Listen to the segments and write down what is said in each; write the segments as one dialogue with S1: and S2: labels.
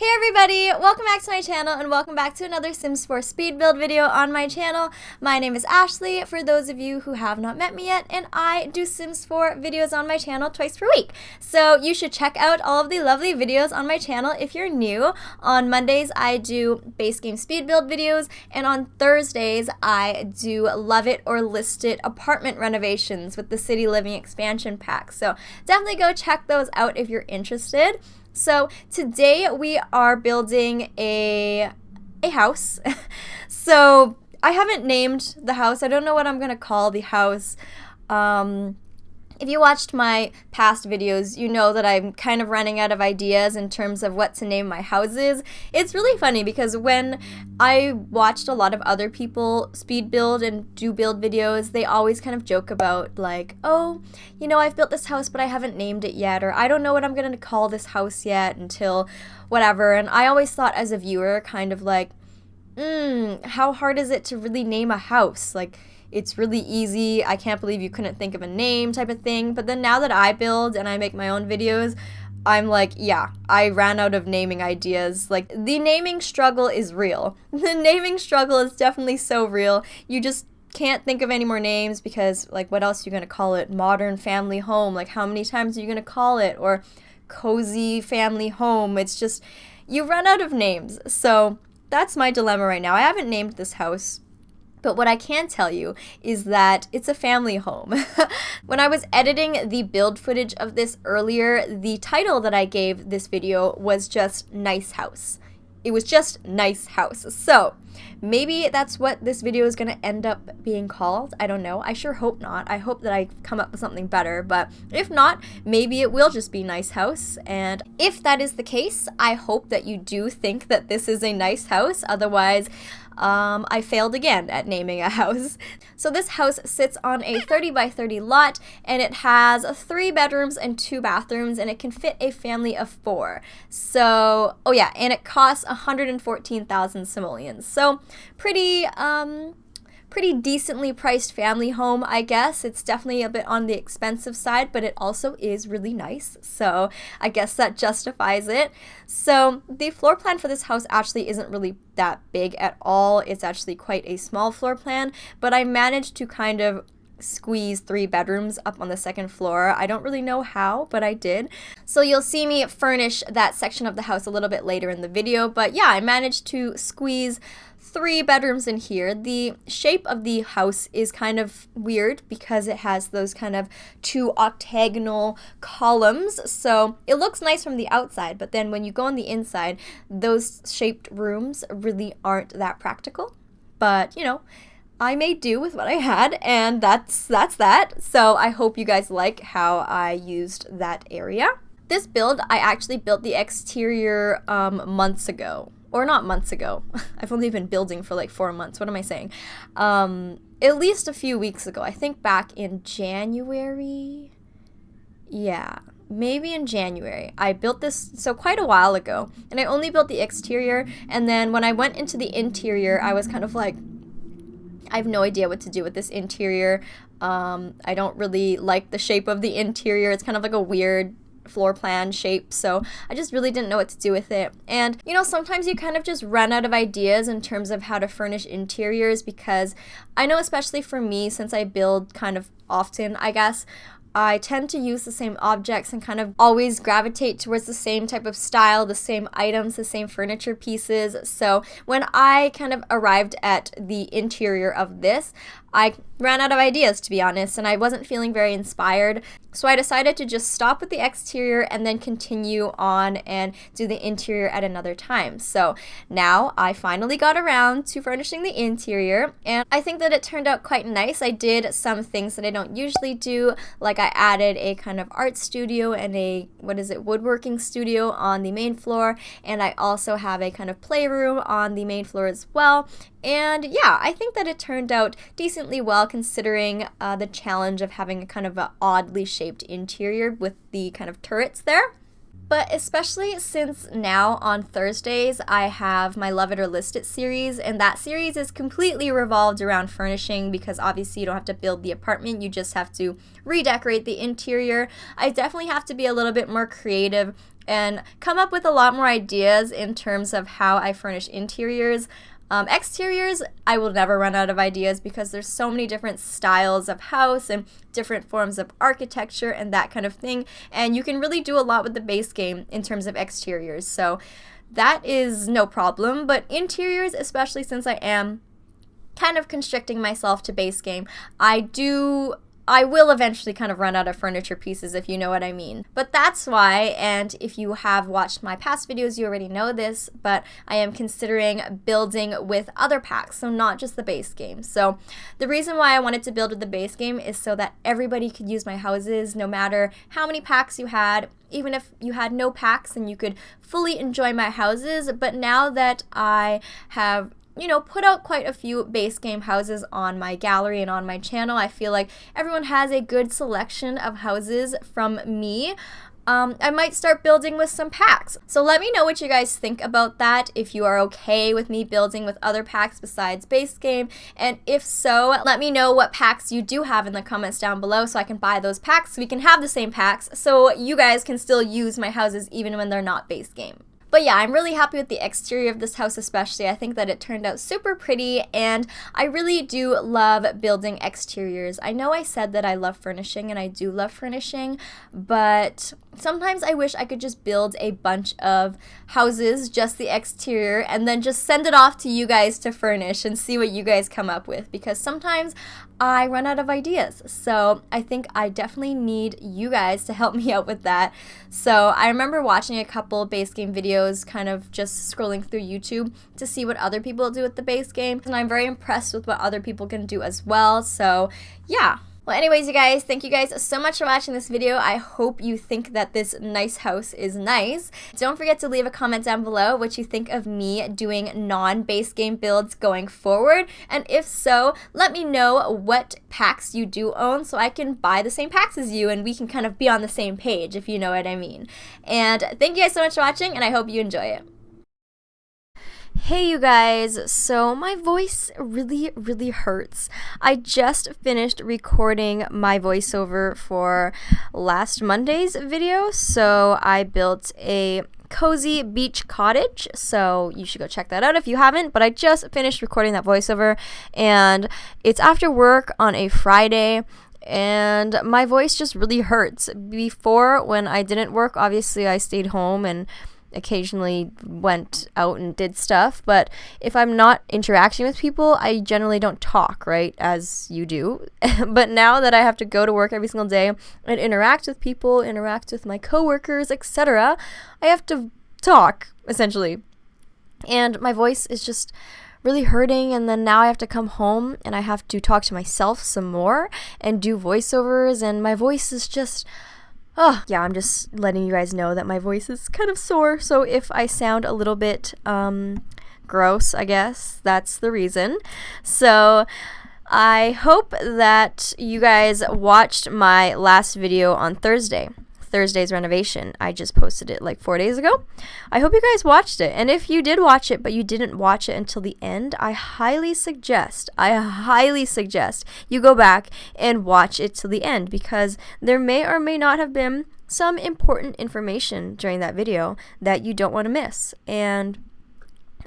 S1: Hey everybody, welcome back to my channel and welcome back to another Sims 4 speed build video on my channel. My name is Ashley, for those of you who have not met me yet, and I do Sims 4 videos on my channel twice per week. So you should check out all of the lovely videos on my channel if you're new. On Mondays I do base game speed build videos, and on Thursdays I do love it or list it apartment renovations with the City Living expansion pack. So definitely go check those out if you're interested. So today we are building a house. So I haven't named the house. I don't know what I'm gonna call the house. If you watched my past videos, you know that I'm kind of running out of ideas in terms of what to name my houses. It's really funny because when I watched a lot of other people speed build and do build videos, they always kind of joke about like, oh, you know, I've built this house but I haven't named it yet, or I don't know what I'm gonna call this house yet until whatever. And I always thought as a viewer kind of like, how hard is it to really name a house? Like, it's really easy. I can't believe you couldn't think of a name type of thing. But then now that I build and I make my own videos, I'm like, yeah, I ran out of naming ideas. Like, the naming struggle is real. The naming struggle is definitely so real. You just can't think of any more names because, like, what else are you going to call it? Modern family home. Like, how many times are you going to call it? Or cozy family home. It's just, you run out of names. So that's my dilemma right now. I haven't named this house. But what I can tell you is that it's a family home. When I was editing the build footage of this earlier, the title that I gave this video was just Nice House. It was just Nice House. So maybe that's what this video is going to end up being called. I don't know. I sure hope not. I hope that I come up with something better. But if not, maybe it will just be Nice House. And if that is the case, I hope that you do think that this is a nice house. Otherwise, I failed again at naming a house. So this house sits on a 30 by 30 lot, and it has 3 bedrooms and 2 bathrooms, and it can fit a family of 4. So, oh yeah, and it costs 114,000 simoleons. So pretty decently priced family home, I guess. It's definitely a bit on the expensive side, but it also is really nice. So I guess that justifies it. So the floor plan for this house actually isn't really that big at all. It's actually quite a small floor plan, but I managed to kind of squeeze 3 bedrooms up on the second floor. I don't really know how, but I did. So you'll see me furnish that section of the house a little bit later in the video, but yeah, I managed to squeeze 3 bedrooms in here. The shape of the house is kind of weird because it has those kind of 2 octagonal columns. So it looks nice from the outside, but then when you go on the inside, those shaped rooms really aren't that practical. But, you know, I made do with what I had, and that's that. So I hope you guys like how I used that area. This build, I actually built the exterior months ago. Or not months ago. I've only been building for like 4 months. What am I saying? At least a few weeks ago. I think back in January. Yeah, maybe in January. I built this, so quite a while ago. And I only built the exterior. And then when I went into the interior, I was kind of like, I have no idea what to do with this interior. I don't really like the shape of the interior. It's kind of like a weird floor plan shape, so I just really didn't know what to do with it. And you know, sometimes you kind of just run out of ideas in terms of how to furnish interiors, because I know, especially for me, since I build kind of often, I guess, I tend to use the same objects and kind of always gravitate towards the same type of style, the same items, the same furniture pieces. So when I kind of arrived at the interior of this, I ran out of ideas, to be honest, and I wasn't feeling very inspired. So I decided to just stop with the exterior and then continue on and do the interior at another time. So now I finally got around to furnishing the interior, and I think that it turned out quite nice. I did some things that I don't usually do, like I added a kind of art studio and a, woodworking studio on the main floor, and I also have a kind of playroom on the main floor as well. And yeah, I think that it turned out decently well considering the challenge of having a kind of a oddly shaped interior with the kind of turrets there. But especially since now on Thursdays I have my Love It or List It series, and that series is completely revolved around furnishing because obviously you don't have to build the apartment, you just have to redecorate the interior. I definitely have to be a little bit more creative and come up with a lot more ideas in terms of how I furnish interiors. Exteriors, I will never run out of ideas because there's so many different styles of house and different forms of architecture and that kind of thing. And you can really do a lot with the base game in terms of exteriors. So that is no problem. But interiors, especially since I am kind of constricting myself to base game, I will eventually kind of run out of furniture pieces, if you know what I mean. But that's why, and if you have watched my past videos, you already know this, but I am considering building with other packs, so not just the base game. So the reason why I wanted to build with the base game is so that everybody could use my houses, no matter how many packs you had. Even if you had no packs, and you could fully enjoy my houses. But now that I have put out quite a few base game houses on my gallery and on my channel, I feel like everyone has a good selection of houses from me. I might start building with some packs. So let me know what you guys think about that, if you are okay with me building with other packs besides base game. And if so, let me know what packs you do have in the comments down below so I can buy those packs so we can have the same packs so you guys can still use my houses even when they're not base game. But yeah, I'm really happy with the exterior of this house especially. I think that it turned out super pretty, and I really do love building exteriors. I know I said that I love furnishing, and I do love furnishing, but sometimes I wish I could just build a bunch of houses, just the exterior, and then just send it off to you guys to furnish and see what you guys come up with, because sometimes I run out of ideas. So I think I definitely need you guys to help me out with that. So I remember watching a couple base game videos, kind of just scrolling through YouTube to see what other people do with the base game, and I'm very impressed with what other people can do as well. So yeah. Well, anyways, you guys, thank you guys so much for watching this video. I hope you think that this nice house is nice. Don't forget to leave a comment down below what you think of me doing non-base game builds going forward. And if so, let me know what packs you do own so I can buy the same packs as you and we can kind of be on the same page, if you know what I mean. And thank you guys so much for watching, and I hope you enjoy it. Hey you guys, so my voice really hurts. I just finished recording my voiceover for last Monday's video, so I built a cozy beach cottage, so you should go check that out if you haven't. But I just finished recording that voiceover, and it's after work on a Friday, and my voice just really hurts. Before, when I didn't work, obviously I stayed home and occasionally went out and did stuff, but if I'm not interacting with people, I generally don't talk, right, as you do. But now that I have to go to work every single day and interact with people, interact with my coworkers, etc., I have to talk, essentially. And my voice is just really hurting, and then now I have to come home and I have to talk to myself some more and do voiceovers, and my voice is just... oh, yeah, I'm just letting you guys know that my voice is kind of sore, so if I sound a little bit gross, I guess that's the reason. So I hope that you guys watched my last video on Thursday's renovation. I just posted it like 4 days ago. I hope you guys watched it, and if you did watch it but you didn't watch it until the end, I highly suggest you go back and watch it till the end, because there may or may not have been some important information during that video that you don't want to miss. And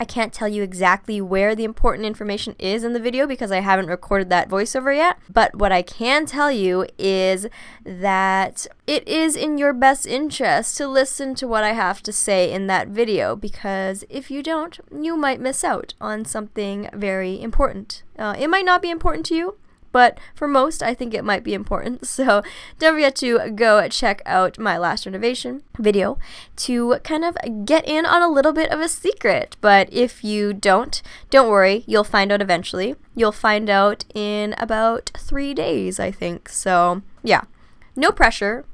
S1: I can't tell you exactly where the important information is in the video because I haven't recorded that voiceover yet. But what I can tell you is that it is in your best interest to listen to what I have to say in that video, because if you don't, you might miss out on something very important. It might not be important to you, but for most, I think it might be important. So don't forget to go check out my last renovation video to kind of get in on a little bit of a secret. But if you don't worry, you'll find out eventually. You'll find out in about 3 days, I think. So yeah, no pressure.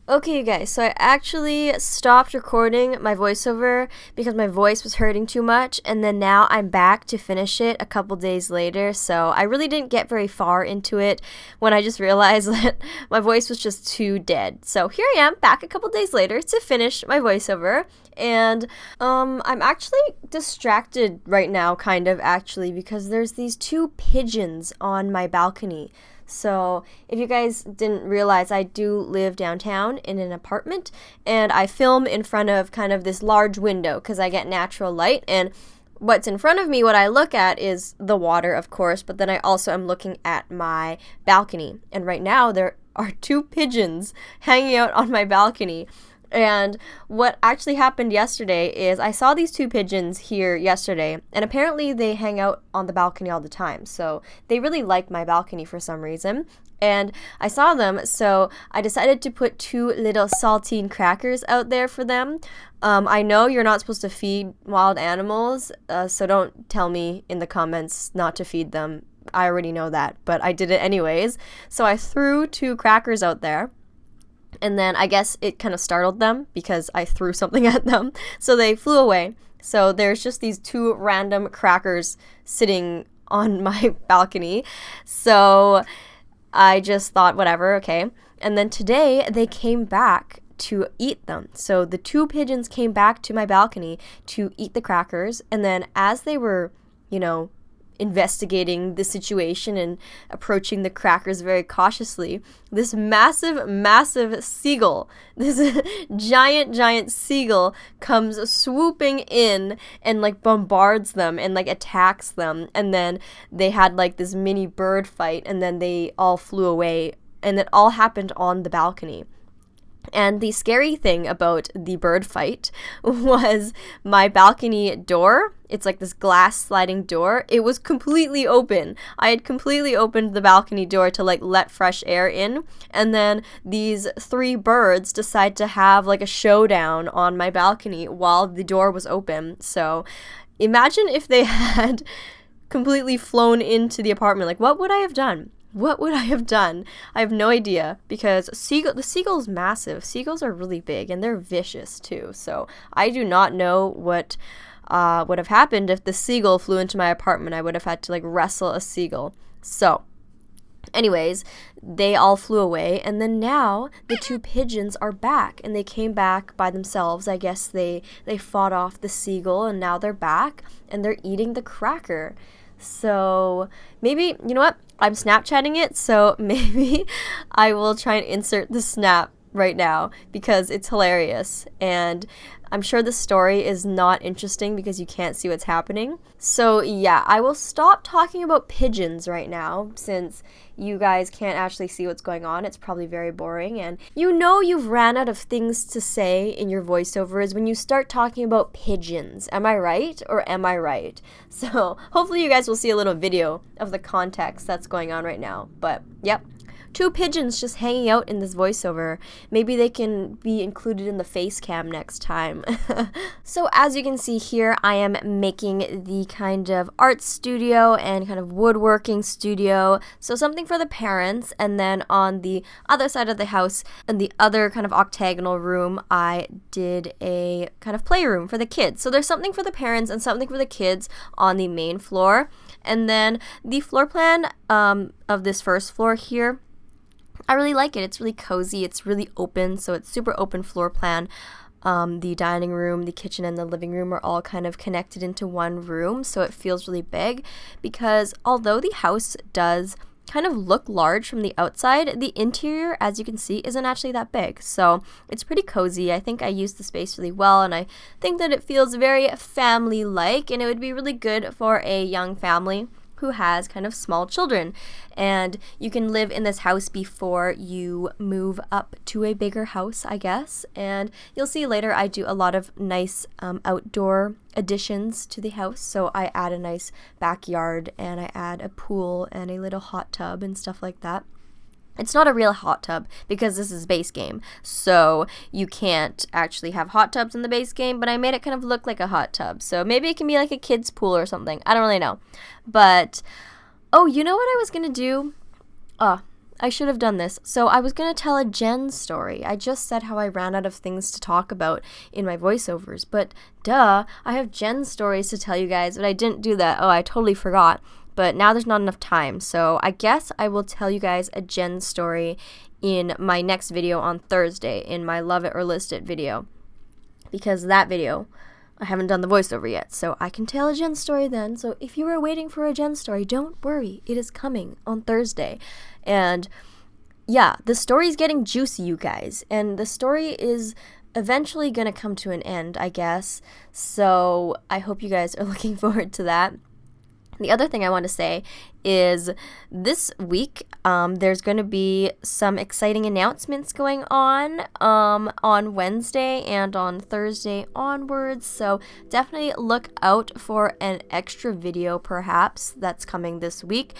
S1: Okay, you guys, so I actually stopped recording my voiceover because my voice was hurting too much, and then now I'm back to finish it a couple days later, so I really didn't get very far into it when I just realized that my voice was just too dead. So here I am, back a couple days later to finish my voiceover, and I'm actually distracted right now, kind of, actually, because there's these 2 pigeons on my balcony. So if you guys didn't realize, I do live downtown in an apartment, and I film in front of kind of this large window because I get natural light. And what's in front of me, what I look at is the water, of course, but then I also am looking at my balcony. And right now there are 2 pigeons hanging out on my balcony. And what actually happened yesterday is I saw these 2 pigeons here yesterday, and apparently they hang out on the balcony all the time. So they really like my balcony for some reason. And I saw them, so I decided to put 2 little saltine crackers out there for them. I know you're not supposed to feed wild animals, so don't tell me in the comments not to feed them. I already know that, but I did it anyways. So I threw 2 crackers out there. And then I guess it kind of startled them because I threw something at them. So they flew away. So there's just these 2 random crackers sitting on my balcony. So I just thought, whatever, okay. And then today they came back to eat them. So the 2 pigeons came back to my balcony to eat the crackers. And then as they were, investigating the situation and approaching the crackers very cautiously, this massive seagull, this giant seagull comes swooping in and like bombards them and like attacks them. And then they had like this mini bird fight, and then they all flew away, and it all happened on the balcony. And the scary thing about the bird fight was my balcony door. It's like this glass sliding door. It was completely open. I had completely opened the balcony door to like let fresh air in. And then these 3 birds decide to have like a showdown on my balcony while the door was open. So imagine if they had completely flown into the apartment. Like, what would I have done? What would I have done? I have no idea, because the seagull's massive. Seagulls are really big, and they're vicious too. So I do not know what would have happened if the seagull flew into my apartment. I would have had to like wrestle a seagull. So anyways, they all flew away, and then now the 2 pigeons are back, and they came back by themselves. I guess they fought off the seagull, and now they're back, and they're eating the cracker. So maybe, you know what? I'm Snapchatting it, so maybe I will try and insert the snap right now because it's hilarious. And I'm sure the story is not interesting because you can't see what's happening. So yeah, I will stop talking about pigeons right now since you guys can't actually see what's going on. It's probably very boring, and you've ran out of things to say in your voiceovers when you start talking about pigeons. Am I right, or am I right? So hopefully you guys will see a little video of the context that's going on right now. But yep, 2 pigeons just hanging out in this voiceover. Maybe they can be included in the face cam next time. So as you can see here, I am making the kind of art studio and kind of woodworking studio. So something for the parents. And then on the other side of the house, in the other kind of octagonal room, I did a kind of playroom for the kids. So there's something for the parents and something for the kids on the main floor. And then the floor plan of this first floor here, I really like it. It's really cozy. It's really open, so it's super open floor plan. The dining room, the kitchen, and the living room are all kind of connected into one room, so it feels really big. Because although the house does kind of look large from the outside, the interior, as you can see, isn't actually that big. So it's pretty cozy. I think I used the space really well, and I think that it feels very family-like, and it would be really good for a young family who has kind of small children. And you can live in this house before you move up to a bigger house, I guess. And you'll see later I do a lot of nice outdoor additions to the house. So I add a nice backyard, and I add a pool and a little hot tub and stuff like that. It's not a real hot tub because this is base game, so you can't actually have hot tubs in the base game, but I made it kind of look like a hot tub. So maybe it can be like a kid's pool or something. I don't really know. But, oh, you know what I was going to do? I should have done this. So I was going to tell a Jen story. I just said how I ran out of things to talk about in my voiceovers, but duh, I have Jen stories to tell you guys, but I didn't do that. Oh, I totally forgot. But now there's not enough time, so I guess I will tell you guys a Jen story in my next video on Thursday, in my Love It or List It video. Because that video, I haven't done the voiceover yet, so I can tell a Jen story then. So if you were waiting for a Jen story, don't worry. It is coming on Thursday. And yeah, the story's getting juicy, you guys. And the story is eventually going to come to an end, I guess. So I hope you guys are looking forward to that. The other thing I want to say is this week there's going to be some exciting announcements going on Wednesday and on Thursday onwards. So definitely look out for an extra video perhaps that's coming this week.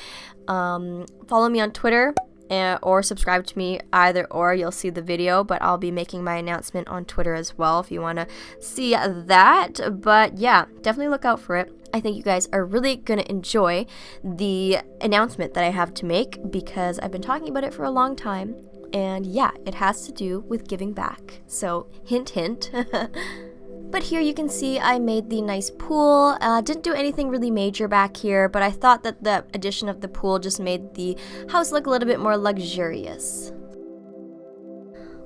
S1: Follow me on Twitter. Or subscribe to me, either or. You'll see the video, but I'll be making my announcement on Twitter as well if you want to see that. But yeah, definitely look out for it. I think you guys are really going to enjoy the announcement that I have to make because I've been talking about it for a long time. And yeah, it has to do with giving back. So hint, hint. But here you can see I made the nice pool. Didn't do anything really major back here, but I thought that the addition of the pool just made the house look a little bit more luxurious.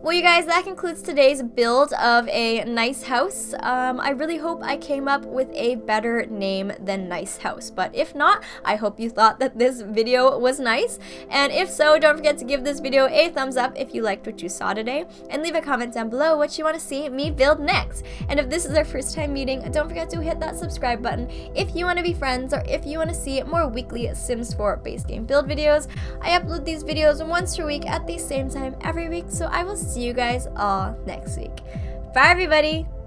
S1: Well, you guys, that concludes today's build of a nice house. I really hope I came up with a better name than Nice House, but if not, I hope you thought that this video was nice, and if so, don't forget to give this video a thumbs up if you liked what you saw today, and leave a comment down below what you want to see me build next. And if this is our first time meeting, don't forget to hit that subscribe button if you want to be friends or if you want to see more weekly Sims 4 base game build videos. I upload these videos once per week at the same time every week, so I will see you guys all next week. Bye, everybody!